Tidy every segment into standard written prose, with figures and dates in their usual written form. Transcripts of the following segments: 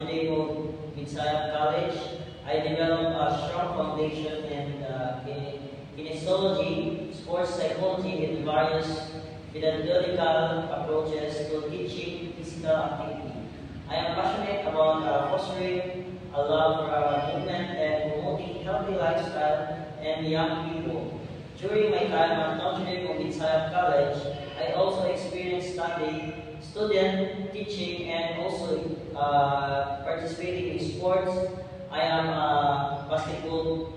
Today with Sayap College, I developed a strong foundation in kinesiology, sports psychology, and various pedagogical approaches to teaching physical activity. I am passionate about fostering a love for movement and promoting healthy lifestyle in young people. During my time at Notre Dame of Sayap College, I also experienced student teaching, and also participating in sports. I am a basketball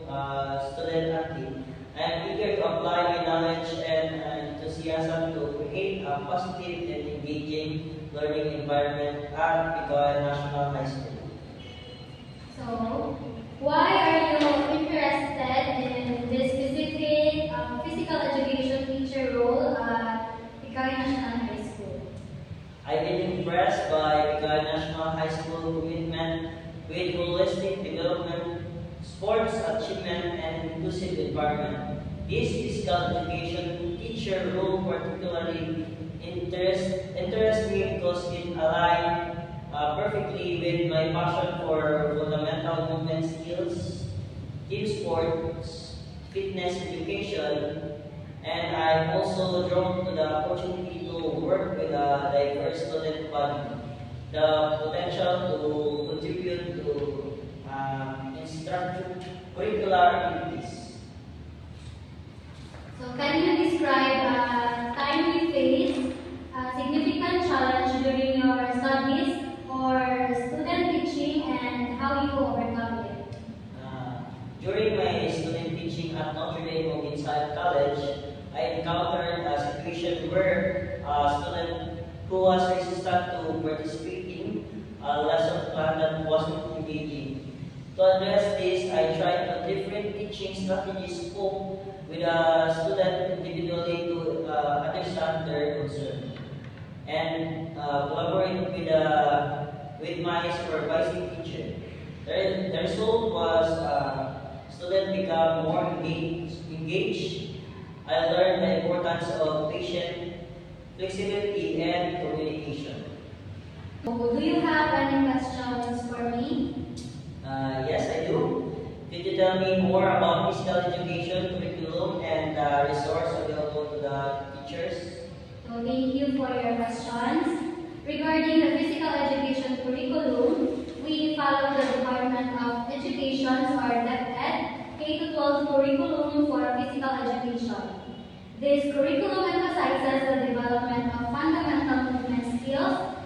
student athlete. I am eager to apply my knowledge and enthusiasm to create a positive and engaging learning environment at Bicoy National High School. So, why are you interested in this specific physical education teacher role at Bicoy National High School? I've been impressed by Bicoy National High School commitment with holistic development, sports achievement, and inclusive environment. This physical education teacher role particularly interests me because it aligns perfectly with my passion for fundamental movement skills, team sports, fitness education, and I'm also drawn to the opportunity to work with a diverse student body. The potential to contribute to instructor curricular activities. So, can you describe a time you faced a significant challenge during your studies or student teaching and how you overcome it? During my student teaching at Notre Dame of Inside College, I encountered a situation where a student who was resistant to participating a lesson plan that wasn't engaging. To address this, I tried a different teaching strategies, spoke with a student individually to understand their concern, and collaborate with my supervising teacher. The result was students become more engaged. I learned the importance of patience, flexibility, and communication. So, do you have any questions for me? Yes, I do. Could you tell me more about physical education curriculum and the resource available to the teachers? So, thank you for your questions. Regarding the physical education curriculum, we follow the Department of Education's or DepEd K-12 curriculum for physical education. This curriculum emphasizes the development of fundamental movement skills